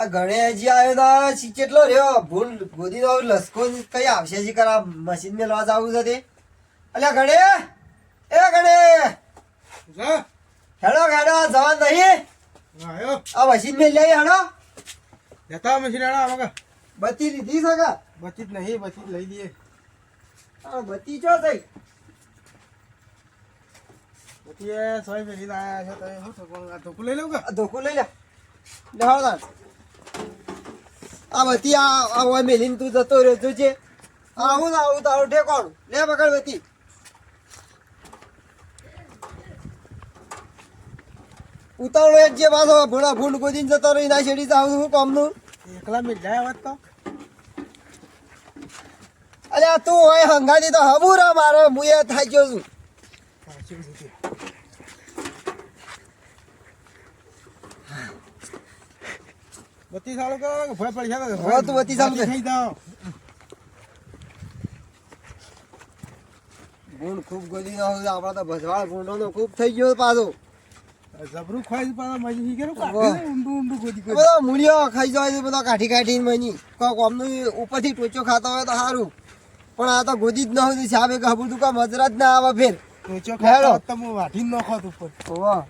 ઘણે હજી આવ્યો તો કેટલો રહ્યો ભૂલ ગોદી નો લસકો કઈ આવશે જી કરા મશીન મેં લોજ આવું છે તે અલ્યા ઘણે એ ઘણે હેડો હેડો જવાન નહીં આ મશીન મેં લઈ હેડો લેતા મશીન હેડો બત્તી લીધી છે બચી જ નહીં બચી લઈ લઈએ બત્તી ચો થઈ બચી એ સોય મેલી આયા છે તો શું થવાનું આ ધોકું લઈ લઉં કે ધોકું લઈ લે લેવાડો આ બત્તી આ ઓય મેલીને તું જતો રહ્યો જોજે આવું તારું ઠેકોણું લે પકડ બત્તી ઉતાવળો એક જે પાછો ભૂડા ભૂંડ ગોદીને જતો રહી ના શેડી જાવ હું કામનું એકલા મિલ જાય વાત તો અલ્યા તું હોય હંગાતી તો હબુરા મારે હું એ થાય ગયો છું બત્તી ચાલુ કરો ભય પડી જાય હવે તું બત્તી ચાલુ કર. થઈ જાઓ ભૂંડ ખૂબ ગોદી ના હોય આપડા તો ભજવાળ ભૂંડો ખૂબ થઈ ગયો પાછો જબરું ખાઈ પાછા મજી કેરું વાહ. કાઢે ઊંડું ઊંડું ગોદી ગોદી બધો મૂળિયો ખાઈ જાય છે બધો કાઠી મની કોક અમનું ઉપરથી ટોચો ખાતો હોય તો સારું પણ આ તો ગોદી જ ન હોય સાહેબ એક હબુ તું કામ હજરત ના આવે ફેર ટોચો હેડો. ખાતા તમે વાઢી ન ખાત ઉપર વાહ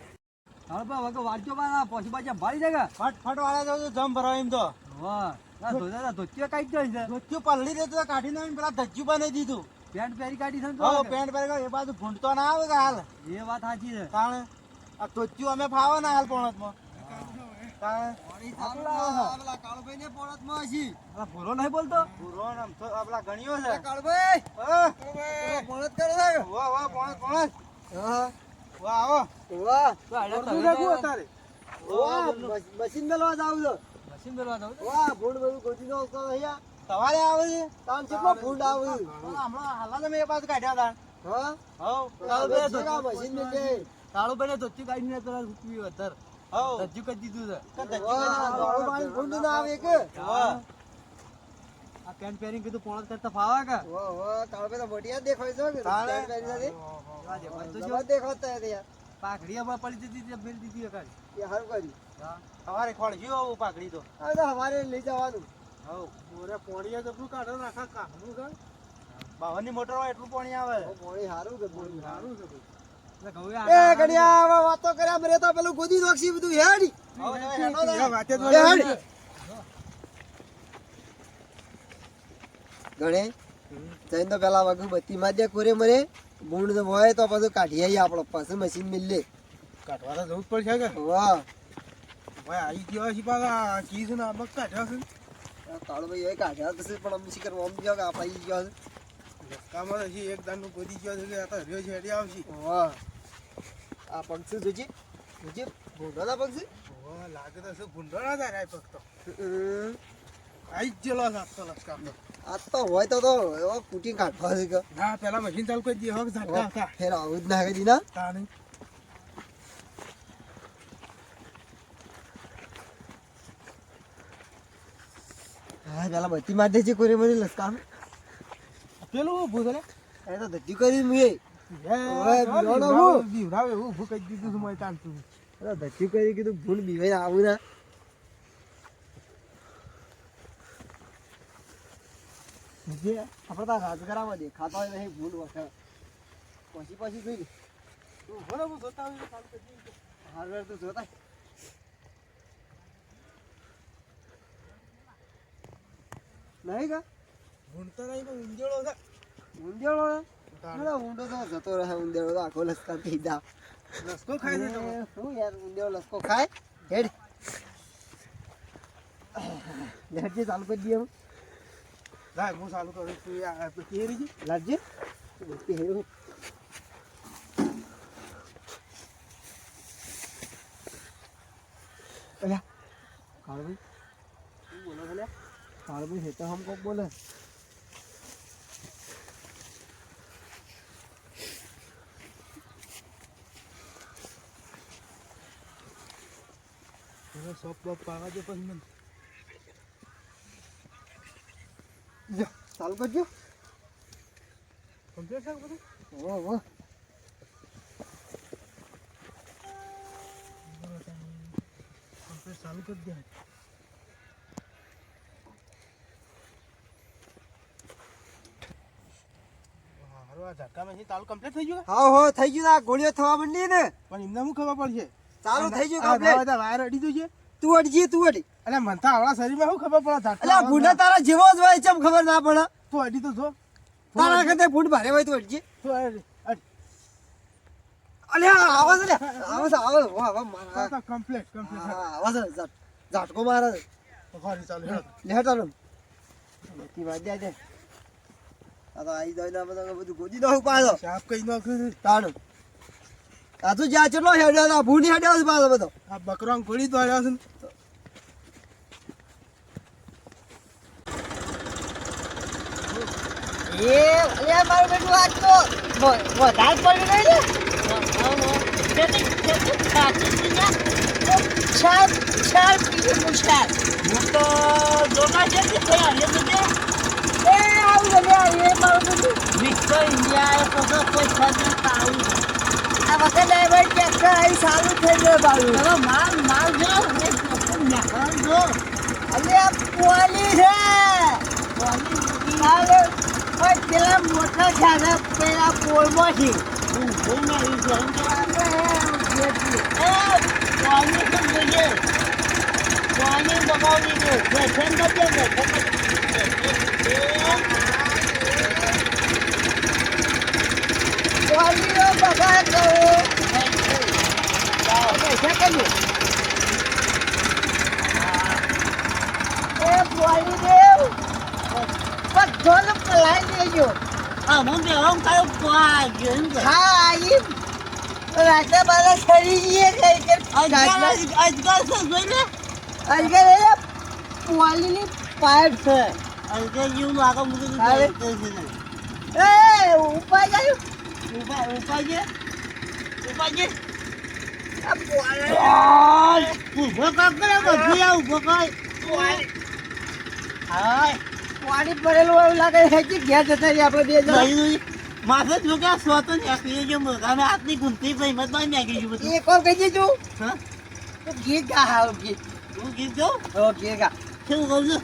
હા બા વગર વાંચો બા પછી પાછા ભારી જાય ફટ વાળા જાવ તો જમ ભરાય એમ તો વાહ ના ધોતા ધોતિયો કાઢી જાય છે ધોત્યું પલળી દેતો કાઢી ને પેલા ધજ્જુ બનાવી દીધું પેન્ટ પહેરી કાઢી છે ને હો તો પેન્ટ પહેરી એ બાજુ ભૂંડતો ના આવે કે હાલ એ વાત સાચી છે તાણે આ ધોત્યું અમે ફાવે ના હાલ પોણતમાં તાણે કાળુભાઈ ને પોળતમાં હશી આ ભૂરો નહીં બોલતો પૂરો ને આમ તો આપલા ગણ્યો છે કાળુભાઈ હા પોળત કરે છે વાહ વાહ પોણત હા વાહ આવો વાહ તો આડા બધું તમે રાખું અત્યારે વાહ મશીન મેલવા જાવ છો મશીન મેળવા દઉં વાહ ભૂંડ બધું ગોદી નો અહીંયા સવારે આવે છે તાન કેટલો ભૂંડ આવે હમણાં હાલા તમે એ બાજુ કાઢ્યા હા હતા હવ કાળુભાઈ મશીન મેં લે કાળું ભાઈ ધોતિયું કાઢીને પેલા રૂપી વધાર હવ ધજ્જુ કરી દીધું છે વાહ દોડું પાણી ભૂંડ ના આવે કે વાહ આ પેન્ટ પહેરીને કીધું પોણત કરતા ફાવા કા વાહ વાહ કાળુભાઈ તો મોટિયા જ દેખાય છે કે તાણે. પેન્ટ પહેરી નથી આ દેખાય તો જો જબર દેખાતા હતા યાર પાઘડી હમણાં પડી જતી હતી ફેરી દીધી કાઢી એ હારું કર્યું હા સવારે ખોળજ્યું આવું પાકડી તો હવે તો અમારે લઈ જવાનું હવ ઓરે પોણીએ જબરું કાઢો નાખા કામનું છે બાવનની મોટર હોય એટલું પાણી આવે ઓ મોળી હારું કે બોલ સારું છે ભાઈ એટલે કહું એ ગડિયા હવે વાતો કર્યા મરે તો પેલું ગોદી નોક્ષી બધું હેડી હવે તમે હેડો તાણ. વાતે જ ગણે જઈને તો પેલા વગર બત્તી માં દે કોરે મરે બૂંડ હોય તો પાછું કાઢી આવીએ આપણો પાછું મશીન મિલ લે કાઢવા તો જવું જ પડશે કે વાહ ભાઈ આવી ગયો છે પાછા ચીઝ ને અમક કાઢ્યા છે કાળો ભાઈ એ કાઢ્યા તો છે પણ અમને શીખર ઓમ ગયો કે આપણે આવી ગયો છે કામમાં હજી એક દાંડનું ગોદી ગયો છે કે આ તો રહ્યો છે હેડી આવશે વાહ આ પક્ષી જોજી જોજી ભૂંડોના પક્ષી ઓહ લાગે તો શું ભૂંડો ના થાય આ પગ તો હમ. આવી જ ગયેલો છે આખો લસકામ તો આ તો હોય તો એવો કુટી કાઢવા છે કે ના પેલા મશીન ચાલુ કરી દે હવે ઝાટકા હતા ફેર આવું જ ના કરી ના તાણી હા પેલા બત્તી મારી દેજે કોરે મને લસકા પેલું ઊભું છે લે એ તો ધજ્જુ કરી મુએ બીવાનો હું. બીવડાવે એવું ઊભું કરી દીધું છે મોય તાણતું અરે ધજ્જુ કરી કીધું ભૂંડ બીવાઈને આવું ના જે આપણે તો રાજગરામાં દેખાતા હોય નહીં ભૂંડ વખત પછી જોઈ લે તું બરાબર જોતા હોય ચાલુ કરી દે હાર તો જોતા નહીં કા ભૂંડતો નહીં તો ઊંધેડો છે ઊંધેડો ઊંડો તો જતો રહે ઊંધેડો તો આખો લસકા થઈ જા લસકો ખાઈ દે તો શું યાર ઊંધેડો લસકો ખાય હેડ લેટજે ચાલુ કરી દઈએ હું લાય હું ચાલુ કરું તું આ કેરી છે લાગજે હેડ અલ્યા કાળભાઈ શું બોલો છો લ્યા કાળભાઈ હેતા હમ કોક બોલે સોપ બોપ પાવા દે પછી મને જા ચાલુ કરજો કમ્પ્લીટ છે બધું ઓહ ઓહ કમ્પ્લીટ ચાલુ કરી દે મારું આ ઝટકામાં તાલું કમ્પ્લીટ થઈ ગયું હા હો થઈ ગયું આ ગોળીઓ થવા માંડી ને પણ એમને શું ખબર પડશે ચાલુ થઈ ગયું આ કમ્પ્લીટ બધા વાયર અડી જોઈએ તું અડી એટલે મનતા આવડા શરીરમાં શું ખબર પડે એટલે આ ભૂંડા તારા જેવો જ હોય ચમ ખબર ના પડે તું અડી તો જો તારા કરતા ભૂંડ ભારે હોય તું અડજી તું અડી અલ્યા આવાજ લે આવાજ વાહ વાહ મારા કમ્પ્લીટ હા આવાજ ઝાટકો મારે ફરી ચાલુ હેડ. લે ચાલો તી વાત દે આ તો આઈ દઈ ના બધું ગોદી દઉં પાછો સાપ કઈ નાખ્યું તાણું આ તું જ્યાં ચેટલો હેડ્યો આ ભૂંડી હેડ્યો છે પાછો બધો આ બકરાંગ ગોળી તો આવ્યા છે ને. એ અલ્યા મારું બેટું આજ તો વધારે પડી ગઈ ને છાપ પીવું મુશ્કેલ હું તો જોના છે કે થયા એ બધે એ આવું લે એ મારું બેટું વિશ્વ ઇન્ડિયા એ તો કોઈ ખબર આવું આ વખતે ડ્રાઈવર ટ્રેક્ટર અહીં ચાલુ થઈ ગયો બાળું હવે માલ જો જો અલ્યા પોલી છે પોલી ઓય પેલા મોટા ઝાડા પેલા પોળમાંથી રાજા બાલા સરી જઈએ પોલીની પાઇપ છે ઉપાય જાય પાણી પડેલું એવું લાગે છે ઘેર જતા રહી આપણે બે માથે જો કે સ્વતન એકલી જો મગાને આટલી ગુંતી ભાઈ મત બાઈ મેગી જો બધું એ કોણ કહી દીધું હા તો ગીત ગા હાવ ગીત તું ગીત ગાવ ઓ ગીત ગા શું કહું છું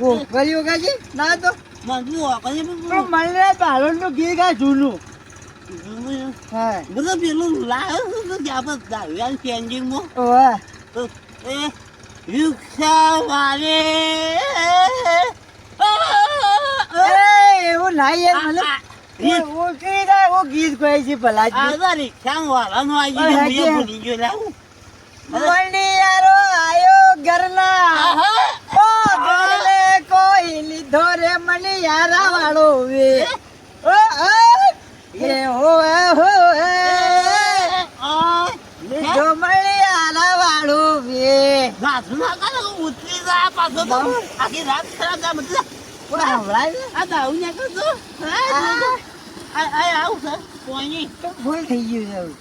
ઓ કર્યું ગાજી ના તો માંગી વાપરી પણ મને બાળોનું ગીત ગા જૂનું હા બધું પેલું લાવ્યો તો ત્યાં પર દાવ્યા ચેન્જિંગમાં ઓહ તો એ રિક્ષા વાલે એવું ના યાર મને ઓ ગીત ઓ ગીત કહે છે ભલા આ રિક્ષા વાળાનો આવી ગયો ભૂલી ગયો લાવું મંડિયારો આયો ઘરના ઓ ગલે કોઈ લીધો રે મણિયારા વાળો વે ઓ એ હો એ લીધો મણિયારા વાળો વે રાત ના કાલે ઉતરી જા પાછો તો આખી રાત ખરાબ જા મત હવળાય આ દાઉ ને કરતો આ આવું છે કોઈ તો ભૂલ થઈ ગયું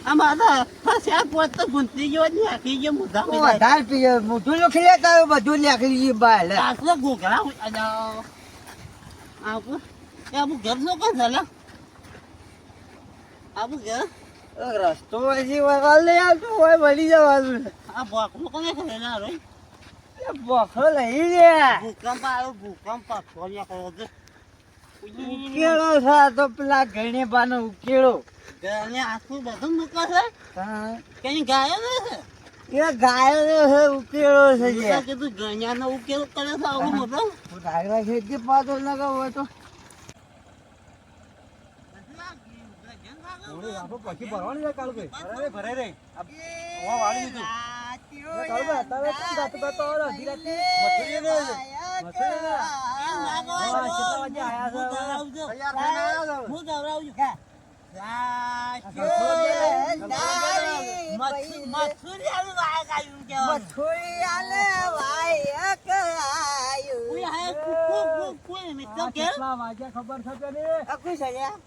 આ મારા ફસ્યા પોત તો ગુંતી ગયો ને આખી જે મુદ્દા છે વધારે પીએ મોઢું લખી લેતા બધું લખી ગયું બાલ આખલો ગોગળા આપું એ આપું ઘર નો કોણ ચાલે આપું ઘર રસ્તો પછી વગાલ લઈ આવતું હોય વળી જવાનું આ બોકલો કોને કરેલા રે બોખો લઈ લે ભૂકંપ આવ્યો ભૂકંપ છોડ્યા કરો છે ઉકેળો છે આ તો પેલા ગણે બાનો ઉકેળો ઘરને આખું બધું મૂકે છે કઈ ગાયો ને એ ગાયો છે ઉકેળો છે જે કીધું ગણ્યાનો ઉકેલ કરે છે આવું મોટો ધાગડા ખેતી પાતો લગાવ હોય તો પછી ભરવાની જાય કાળુ ભાઈ ભરાય રે વાળી દીધું હું ગવરાવું છું મથુરી આવી વાય કાયું કેવાનું મથુરી આલે વાય કરાયું કોઈ મિત્ર કે ખબર થશે ને અકુ સયા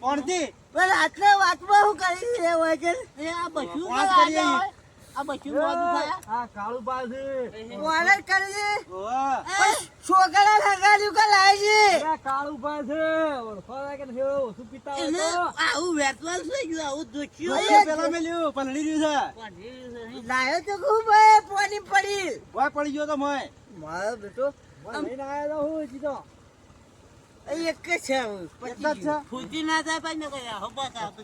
કોણથી પણ રાત્રે વાતમાં હું કરી રે હોય છે એ આ બચ્યું વાત કરીએ. આ બચ્યું મોડું થાય આ કાળુ પાસે વાળા કરી દે ઓવા છોકરા લગાડ્યું કે લાવી છે કાળુ પાસે ઓળખો કે છે ઓછું પીતા હોય એને તો આવું વેતવાલ થઈ ગયું આવું દોચ્યું ઓય પેલા મેલ્યું પલડી રહ્યું છે લાયો તો ખૂબ પાણી પડી ઓય પડી ગયો તો મોય મારો બેટો લઈને આવ્યો તો હું જીતો એક જ છે હવે. એક જ છે ખુશી ના થાય ભાઈ મેં કહ્યું હો બસ આ તો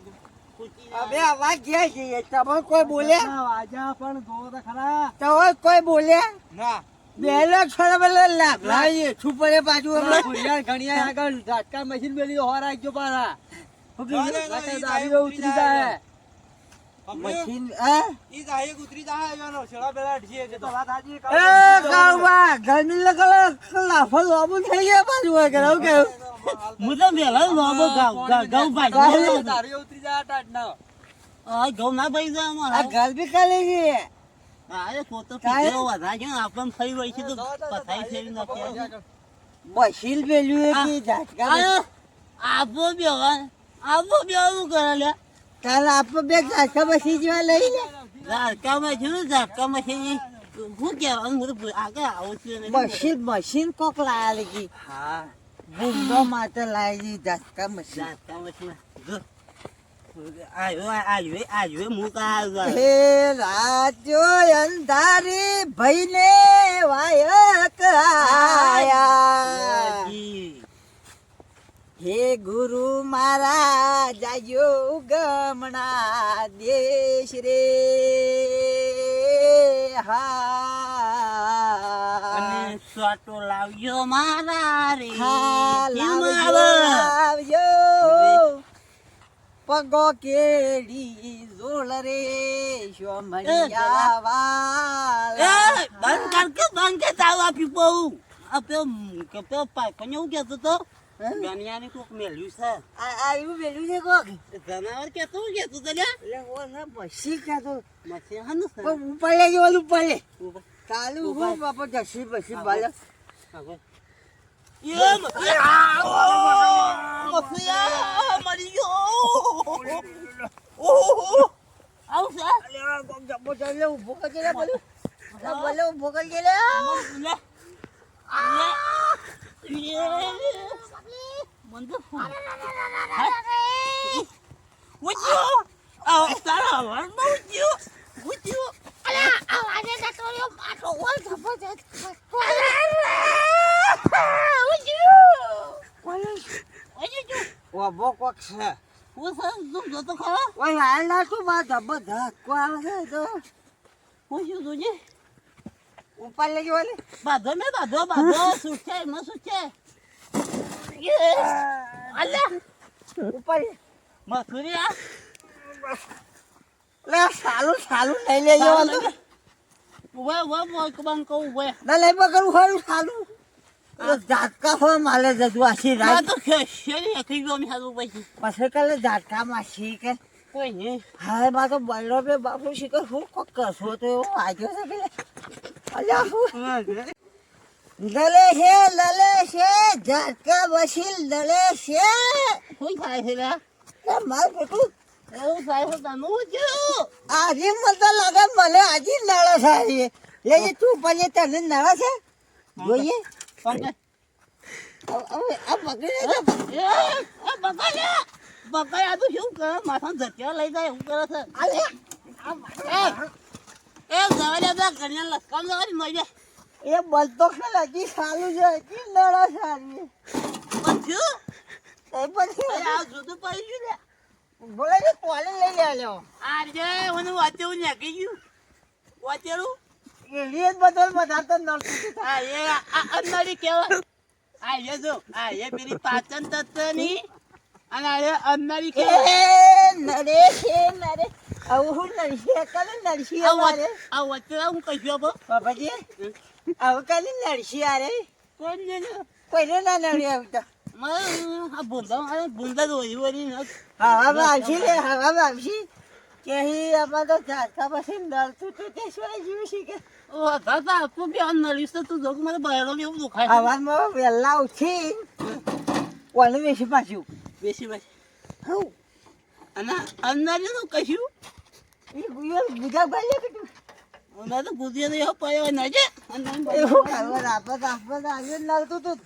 ખુશી ના હવે અવાજ ગયા છે તમે કોઈ બોલ્યા વાજા પણ જોવો તો ખરા તમે કોઈ બોલ્યા ના બેલો છોડે પેલા લાભલાઈએ છુપરે પાછું હમણાં ઘડિયાળ ઘડિયાળ આગળ ઝાટકા મશીન મેલી હોર આવજો પાછા મશીન ઈ જાય ઉતરી જાય એનો છેડા બેડા અડશે કે તો વાત હાજી એ ગાવા ગરમી લાફો લોબુ થઈ ગયા પાછું હોય કે આવું કેવું હું તો મેલા લોબો ઘઉં ભાઈ તારી ઉતરી જાય ટાટ ના આ ઘઉં ના ભાઈ જાય આ અમારા ગરમી કાલે છે અરે પોતો પીધેલો વધારે છે ને આપણને ફરી વળી છે તો પથાઈ ફેરી નાખી મશીન પેલું કે ઝાટકા આપો બેવાનું કરે લે કાલ આપણે બે ઝાટકા મશીન જેવા લઈ લે ઝાટકામાં છે ને ઝાટકામાં છે ને શું કહેવાનું હું તો આગળ આવું છું મશીન કોક લાયા લગી હા બુંદો માટે લાવી ઝાટકા મશીન ઝાટકામાં છે જો આવ્યો મુકા હે રાજો અંધારી ભઈને વાયક આયા હે ગુરુ મારા જાયો ગમણા દેશ રે હા અને સ્વાટો લાવજો મારા રે હા કેમ લાવજો આવે? પગો કેડી ઝોળ રે શોમણિયા વાલા બંધ કે તાવ આપી બહુ આ પેલો પાકને એવું કહેતો તો ગણિયાને કોક મેલ્યું છે આ એવું બેલું છે કોક જનાવર કહેતો હું કહેતો તો લ્યા એટલે ઓને મસી કાતો મસી હાનું છે પણ ઉપર લે જો ઓલું ઉપર લે ઉભા. ચાલુ હું બાપા જસી બસી બાલે આગળ. એ મસી આ મસી આ મરી ગયો ઓહો આવું છે અલે કોક જબો ચાલે ઉભો કરી લે બોલું બોલે ઉભો કરી લે લે મંદો ઉજ્યો આ તારા વરનો ઉજ્યો અલા આવાજે જતો પાટો ઓલ ધપો જત ઉભો કોક છે હું તું જોતો ખરો ઓય હાલ ના તું માં ધબ્બો ધક્કો આવે છે તો હું શું જોજે ઉપર લઈ ગયો લે બાધો શું છે એમાં શું છે અલ્યા ઉપર મથુરિયા લે સાલું લઈ લેજો તો વે બંકો વે ના લઈ પકડું ખરું સાલું ઝાટકા હો માલે જતું આશી ના રાત તો ખેશરી આખી ગયો મે હાલું પછી પછી કાલે ઝાટકા માં શીખે કોઈ નહીં હા માં તો બલ્લો બે બાપુ શીખર હું કોક કરશો તો એવો વાગ્યો છે પેલે અલ્યા હું લલે છે ઝાટકા બસીલ લલે છે શું થાય છે લે એ માર બેટું એવું થાય છે તને જો આજે મને લાગે મને આજે નળો સારી લેજે તું પછી તને નળો છે જોઈએ પંકે આ પકડી લે બકાય આ તો શું કરે માથા ધક્યા લઈ જાય એવું કરે છે અલે એ જવાલે બા કન્યા લસકામ જવાની મજા એ બલતો ખેલ હજી સાલું છે હજી નળો સારી પછી એ પછી આ જુદું પડી ગયું લે બોલે છે કોલે લઈ લે લ્યો આ જે મને વાંચેવું નાખી ગયું વાંચેલું એલિયન બદલ બધા તો નળતું આ એ અંદરી કેવા આ એ જો આ એ પેલી પાચન તત્વની અને આ એ અંદરી એ કેવા નરે છે નરે આવું હું નરસી કાલે નરસી અમારે આ વચ્ચે હું કહીશું આપો બાપાજી આવું કાલે નરસી આરે કોણ ને કોઈને ના નડી આવતા આ બુંદા દોરી વળી હવામાં આવશી લે હવામાં આવશી કે અહીં આમાં તો ઝાટકા પછી નળતું તો તે શું જીવ શીખે ઓ દાદા તું બી અન નળીશ તો તું જોક મને બહેરો એવું દુખાય છે હવામાં વહેલા ઉઠી કોને બેસી પાછું બેસી બેસી હઉ અને અંદરી નું કશું એ ગુયો બીજા ભાઈ લે તું મેં તો ગુજિયા તો એવો પડ્યો ન છે એવું કરવા આપત આવ્યું નળતું તું